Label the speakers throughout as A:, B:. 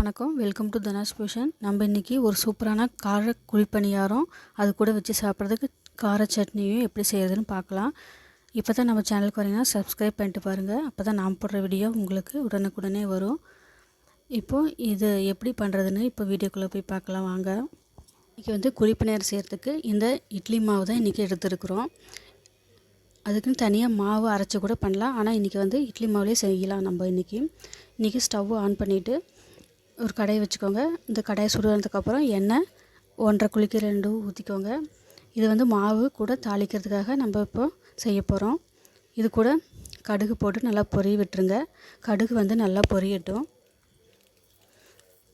A: வணக்கம். Welcome to Dhanash fusion. நம்ம இன்றைக்கி ஒரு சூப்பரான கார குழிப்பணியாரம், அது கூட வச்சு சாப்பிட்றதுக்கு கார சட்னியும் எப்படி செய்கிறதுன்னு பார்க்கலாம். இப்போ தான் நம்ம சேனலுக்கு வரீங்கன்னா சப்ஸ்கிரைப் பண்ணிட்டு பாருங்கள். அப்போ தான் நான் போடுற வீடியோ உங்களுக்கு உடனுக்குடனே வரும். இப்போது இது எப்படி பண்ணுறதுன்னு இப்போ வீடியோக்குள்ளே போய் பார்க்கலாம் வாங்க. இன்றைக்கி வந்து குழிப்பணியாரம் செய்கிறதுக்கு இந்த இட்லி மாவு தான் இன்றைக்கி எடுத்துருக்குறோம். அதுக்குன்னு தனியாக மாவு அரைச்சி கூட பண்ணலாம். ஆனால் இன்றைக்கி வந்து இட்லி மாவுலேயே செய்யலாம். நம்ம இன்றைக்கி ஸ்டவ் ஆன் பண்ணிவிட்டு ஒரு கடாயை வச்சுக்கோங்க. இந்த கடாயை சுடுறதுக்கப்புறம் எண்ணெய் 1.5 குழிக்கு 2 ஊற்றிக்கோங்க. இது வந்து மாவு கூட தாளிக்கிறதுக்காக நம்ம இப்போ செய்ய போகிறோம். இது கூட கடுகு போட்டு நல்லா பொரிய விட்டுருங்க. கடுகு வந்து நல்லா பொரியட்டும்.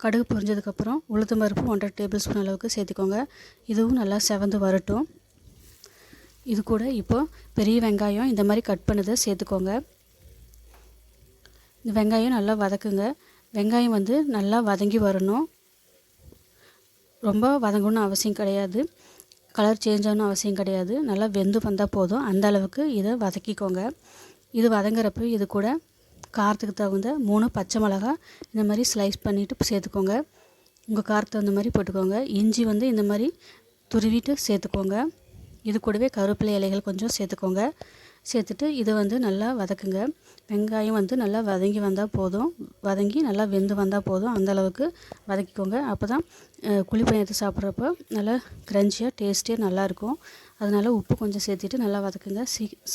A: கடுகு பொரிஞ்சதுக்கப்புறம் உளுத்தம் பருப்பு 1.5 டேபிள் ஸ்பூன் அளவுக்கு சேர்த்துக்கோங்க. இதுவும் நல்லா செவந்து வரட்டும். இது கூட இப்போ பெரிய வெங்காயம் இந்த மாதிரி கட் பண்ணதை சேர்த்துக்கோங்க. இந்த வெங்காயம் நல்லா வதக்குங்க. வெங்காயம் வந்து நல்லா வதங்கி வரணும். ரொம்ப வதங்கணும்னு அவசியம் கிடையாது, கலர் சேஞ்ச் ஆகணும் அவசியம் கிடையாது. நல்லா வெந்து வந்தால் போதும். அந்த அளவுக்கு இதை வதக்கிக்கோங்க. இது வதங்குறப்போ இது கூட காரத்துக்கு தகுந்த 3 பச்சை மிளகா இந்த மாதிரி ஸ்லைஸ் பண்ணிவிட்டு சேர்த்துக்கோங்க. உங்கள் காரத்துக்கு தகுந்த மாதிரி போட்டுக்கோங்க. இஞ்சி வந்து இந்த மாதிரி துருவிட்டு சேர்த்துக்கோங்க. இது கூடவே கருவேப்பிலை இலைகள் கொஞ்சம் சேர்த்துக்கோங்க. சேர்த்துட்டு இதை வந்து நல்லா வதக்குங்க. வெங்காயம் வந்து நல்லா வதங்கி வந்தால் போதும், வதங்கி நல்லா வெந்து வந்தால் போதும். அந்தளவுக்கு வதக்கிக்கோங்க. அப்போ தான் குழிப்பணியாரத்தை சாப்பிட்றப்போ நல்லா க்ரன்ச்சியாக டேஸ்டியாக நல்லாயிருக்கும். அதனால் உப்பு கொஞ்சம் சேர்த்துட்டு நல்லா வதக்குங்க.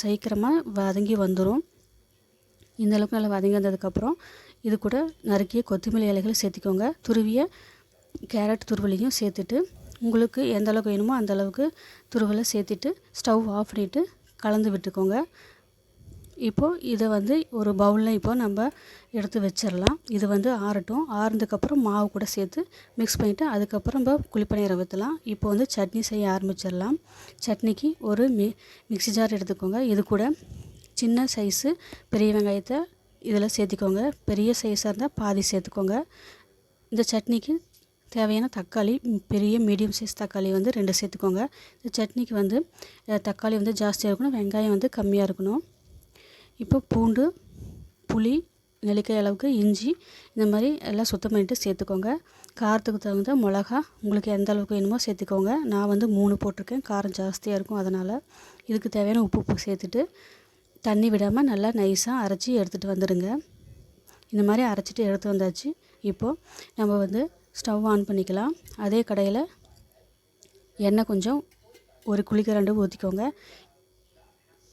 A: சீக்கிரமாக வதங்கி வந்துடும். இந்தளவுக்கு நல்லா வதங்கி வந்ததுக்கப்புறம் இது கூட நறுக்கிய கொத்தமல்லி இலைகள் சேர்த்திக்கோங்க. துருவிய கேரட் துருவலையும் சேர்த்துட்டு உங்களுக்கு எந்த அளவுக்கு வேணுமோ அந்தளவுக்கு துருவலை சேர்த்துட்டு ஸ்டவ் ஆஃப் பண்ணிவிட்டு கலந்து விட்டுக்கோங்க. இப்போது இதை வந்து ஒரு பவுலில் இப்போ நம்ம எடுத்து வச்சிடலாம். இது வந்து ஆறட்டும். ஆறுனதுக்கப்புறம் மாவு கூட சேர்த்து மிக்ஸ் பண்ணிவிட்டு அதுக்கப்புறம் நம்ம குழிப்பணியாரம் ஊற்றலாம். இப்போ வந்து சட்னி செய்ய ஆரம்பிச்சிடலாம். சட்னிக்கு ஒரு மிக்ஸி ஜார் எடுத்துக்கோங்க. இது கூட சின்ன சைஸு பெரிய வெங்காயத்தை இதில் சேர்த்திக்கோங்க. பெரிய சைஸாக இருந்தால் பாதி சேர்த்துக்கோங்க. இந்த சட்னிக்கு தேவையான தக்காளி பெரிய மீடியம் சைஸ் தக்காளி வந்து 2 சேர்த்துக்கோங்க. இந்த சட்னிக்கு வந்து தக்காளி வந்து ஜாஸ்தியாக இருக்கணும், வெங்காயம் வந்து கம்மியாக இருக்கணும். இப்போ பூண்டு, புளி, நெல்லிக்காய் அளவுக்கு இஞ்சி இந்த மாதிரி எல்லாம் சுத்தம் பண்ணிவிட்டு சேர்த்துக்கோங்க. காரத்துக்கு தகுந்த மிளகா உங்களுக்கு எந்த அளவுக்கு வேணுமோ சேர்த்துக்கோங்க. நான் வந்து 3 போட்டிருக்கேன், காரம் ஜாஸ்தியாக இருக்கும். அதனால் இதுக்கு தேவையான உப்பு சேர்த்துட்டு தண்ணி விடாமல் நல்லா நைஸாக அரைச்சி எடுத்துகிட்டு வந்துடுங்க. இந்த மாதிரி அரைச்சிட்டு எடுத்து வந்தாச்சு. இப்போது நம்ம வந்து ஸ்டவ் ஆன் பண்ணிக்கலாம். அதே கடையில் எண்ணெய் கொஞ்சம் 1 குழிக்கு 2 ஊற்றிக்கோங்க.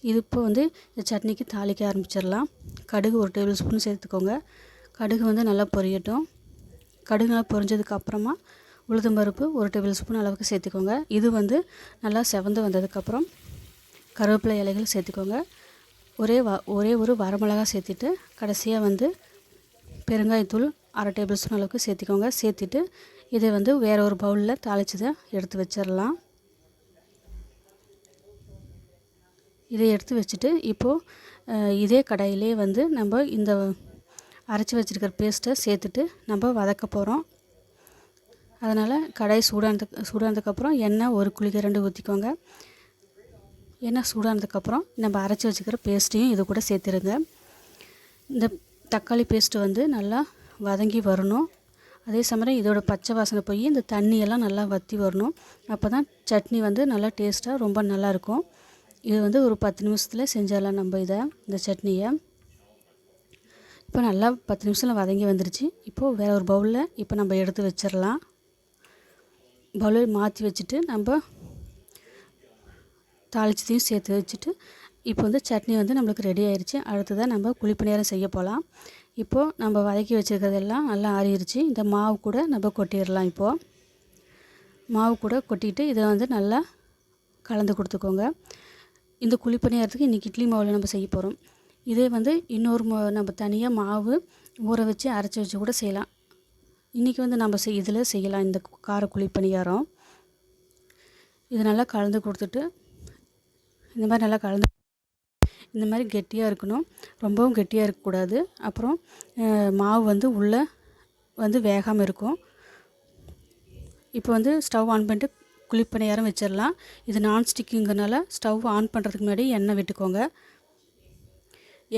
A: இது இப்போ வந்து இந்த சட்னிக்கு தாளிக்க ஆரம்பிச்சிடலாம். கடுகு 1 டேபிள் ஸ்பூன் சேர்த்துக்கோங்க. கடுகு வந்து நல்லா பொரியட்டும். கடுகு நல்லா பொரிஞ்சதுக்கு அப்புறமா உளுத்தம்பருப்பு 1 டேபிள் ஸ்பூன் அளவுக்கு சேர்த்துக்கோங்க. இது வந்து நல்லா செவந்து வந்ததுக்கப்புறம் கருவேப்பிலை இலைகள் சேர்த்துக்கோங்க. ஒரே ஒரு வரமிளகா சேர்த்துட்டு கடைசியாக வந்து பெருங்காயத்தூள் 1/2 டேபிள் ஸ்பூன் அளவுக்கு சேர்த்திக்கோங்க. சேர்த்துட்டு இதை வந்து வேறு ஒரு பவுலில் தாளிச்சதை எடுத்து வச்சிடலாம். இதை எடுத்து வச்சுட்டு இப்போது இதே கடாயிலே வந்து நம்ம இந்த அரைச்சி வச்சுருக்கிற பேஸ்ட்டை சேர்த்துட்டு நம்ம வதக்க போகிறோம். அதனால் கடாய் சூடானதுக்கப்புறம் எண்ணெய் 1 குழிக்கு 2 ஊற்றிக்கோங்க. எண்ணெய் சூடானதுக்கப்புறம் நம்ம அரைச்சி வச்சுக்கிற பேஸ்ட்டையும் இது கூட சேர்த்துருங்க. இந்த தக்காளி பேஸ்ட்டு வந்து நல்லா வதங்கி வரணும். அதே சமயம் இதோட பச்சை வாசனை போய் இந்த தண்ணியெல்லாம் நல்லா வற்றி வரணும். அப்போ தான் சட்னி வந்து நல்லா டேஸ்ட்டாக ரொம்ப நல்லாயிருக்கும். இது வந்து ஒரு 10 நிமிஷத்தில் செஞ்சிடலாம் நம்ம இந்த சட்னியை. இப்போ நல்லா 10 நிமிஷத்தில் வதங்கி வந்துருச்சு. இப்போது வேறு ஒரு பவுலில் இப்போ நம்ம எடுத்து வச்சிடலாம். பவுலில் மாற்றி வச்சுட்டு நம்ம தாளிச்சதையும் சேர்த்து வச்சுட்டு இப்போ வந்து சட்னி வந்து நம்மளுக்கு ரெடி ஆயிடுச்சு. அடுத்ததான் நம்ம குழிப்பணியாரம் செய்ய போகலாம். இப்போது நம்ம வதக்கி வச்சுருக்கிறதெல்லாம் நல்லா ஆறிடுச்சு. இந்த மாவு கூட நம்ம கொட்டிடலாம். இப்போது மாவு கூட கொட்டிட்டு இதை வந்து நல்லா கலந்து கொடுத்துக்கோங்க. இந்த குழிப்பணியாரத்துக்கு இன்றைக்கி இட்லி மாவில் நம்ம செய்ய போகிறோம். இதே வந்து இன்னொரு நம்ம தனியாக மாவு ஊற வச்சு அரைச்சி வச்சு கூட செய்யலாம். இன்றைக்கி வந்து நம்ம இதில் செய்யலாம் இந்த கார குழிப்பணியாரம். இது நல்லா கலந்து கொடுத்துட்டு இந்த மாதிரி நல்லா கலந்து இந்த மாதிரி கெட்டியாக இருக்கணும், ரொம்பவும் கெட்டியாக இருக்கக்கூடாது. அப்புறம் மாவு வந்து உள்ளே வந்து வேகாமல் இருக்கும். இப்போ வந்து ஸ்டவ் ஆன் பண்ணிட்டு குழிப்பணியாரம் வச்சிடலாம். இது நான்ஸ்டிக்குங்கிறனால ஸ்டவ் ஆன் பண்ணுறதுக்கு முன்னாடி எண்ணெய் விட்டுக்கோங்க.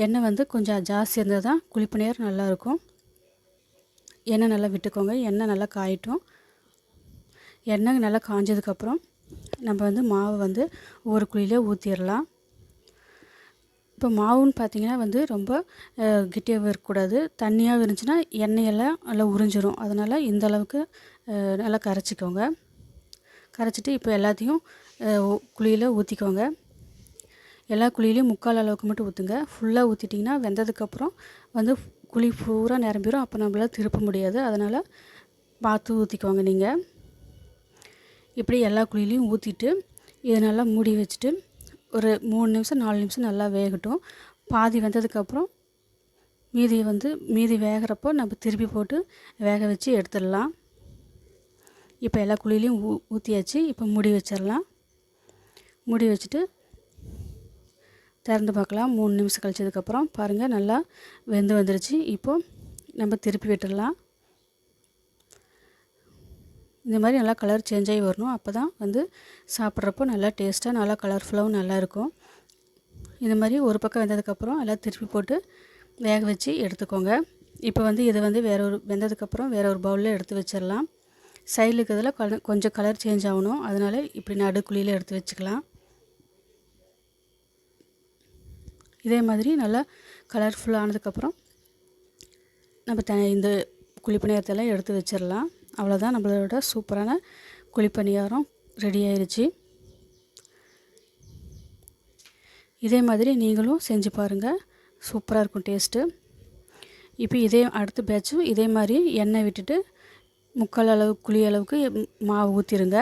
A: எண்ணெய் வந்து கொஞ்சம் ஜாஸ்தி இருந்தால் தான் குழிப்பணியாரம் நல்லாயிருக்கும். எண்ணெய் நல்லா விட்டுக்கோங்க. எண்ணெய் நல்லா காயட்டும். எண்ணெய் நல்லா காஞ்சதுக்கப்புறம் நம்ம வந்து மாவை வந்து ஒவ்வொரு குழியில் ஊற்றிடலாம். இப்போ மாவுன்னு பார்த்திங்கன்னா வந்து ரொம்ப கெட்டியாகவும் இருக்கக்கூடாது. தண்ணியாகவும் இருந்துச்சுன்னா எண்ணெயெல்லாம் நல்லா உறிஞ்சிரும். அதனால் இந்த அளவுக்கு நல்லா கரைச்சிக்கோங்க. கரைச்சிட்டு இப்போ எல்லாத்தையும் குழியில் ஊற்றிக்கோங்க. எல்லா குழியிலையும் முக்கால் அளவுக்கு மட்டும் ஊற்றுங்க. ஃபுல்லாக ஊற்றிட்டிங்கன்னா வெந்ததுக்கப்புறம் வந்து குழி பூரா நிரம்பிடும். அப்போ நம்மளால் திருப்ப முடியாது. அதனால் பார்த்து ஊற்றிக்கோங்க நீங்கள். இப்படி எல்லா குழியிலையும் ஊற்றிட்டு இதை நல்லா மூடி வச்சுட்டு ஒரு 3 நிமிஷம் 4 நிமிஷம் நல்லா வேகட்டும். பாதி வெந்ததுக்கப்புறம் மீதி வேகிறப்போ நம்ம திருப்பி போட்டு வேக வச்சு எடுத்துடலாம். இப்போ எல்லா குழியிலையும் ஊற்றியாச்சு. இப்போ மூடி வச்சிடலாம். மூடி வச்சுட்டு திறந்து பார்க்கலாம். 3 நிமிஷம் கழிச்சதுக்கப்புறம் பாருங்கள் நல்லா வெந்து வந்துருச்சு. இப்போது நம்ம திருப்பி விட்டுடலாம். இந்த மாதிரி நல்லா கலர் சேஞ்ச் ஆகி வரணும். அப்போ தான் வந்து சாப்பிட்றப்போ நல்லா டேஸ்ட்டாக நல்லா கலர்ஃபுல்லாகவும் நல்லாயிருக்கும். இந்த மாதிரி ஒரு பக்கம் வெந்ததுக்கப்புறம் எல்லாம் திருப்பி போட்டு வேக வச்சு எடுத்துக்கோங்க. இப்போ வந்து இதை வந்து வெந்ததுக்கப்புறம் வேற ஒரு பவுலில் எடுத்து வச்சிடலாம். சைடில் இருக்கிறதுல கொஞ்சம் கலர் சேஞ்ச் ஆகணும். அதனால் இப்படி நடுக்குழியில் எடுத்து வச்சுக்கலாம். இதே மாதிரி நல்லா கலர்ஃபுல்லானதுக்கப்புறம் நம்ம இந்த குழிப்பணியாரத்தெல்லாம் எடுத்து வச்சிடலாம். அவ்வளோதான், நம்மளோட சூப்பரான குழிப்பணியாரம் ரெடி ஆயிடுச்சு. இதே மாதிரி நீங்களும் செஞ்சு பாருங்கள். சூப்பராக இருக்கும் டேஸ்ட்டு. இப்போ அடுத்த பேட்சும் இதே மாதிரி எண்ணெய் விட்டுட்டு முக்கால் அளவு குழி அளவுக்கு மாவு ஊற்றிடுங்க.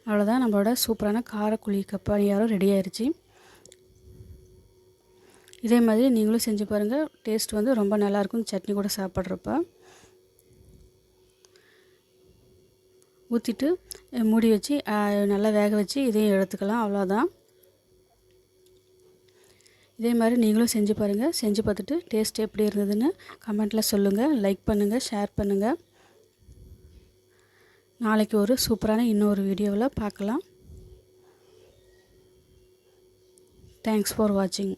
A: அவ்வளோதான், நம்மளோட சூப்பரான காரக்குழி பணியாரம் ரெடி ஆயிடுச்சு. இதே மாதிரி நீங்களும் செஞ்சு பாருங்கள். டேஸ்ட் வந்து ரொம்ப நல்லாயிருக்கும் சட்னி கூட சாப்பிட்றப்ப. ஊற்றிட்டு மூடி வச்சு நல்லா வேக வச்சு இதையும் எடுத்துக்கலாம். அவ்வளோதான். இதே மாதிரி நீங்களும் செஞ்சு பாருங்கள். செஞ்சு பார்த்துட்டு டேஸ்ட் எப்படி இருந்ததுன்னு கமெண்ட்டில் சொல்லுங்கள். லைக் பண்ணுங்கள், ஷேர் பண்ணுங்கள். நாளைக்கு ஒரு சூப்பரான இன்னொரு வீடியோவில் பார்க்கலாம். தேங்க்ஸ் ஃபார் வாட்சிங்.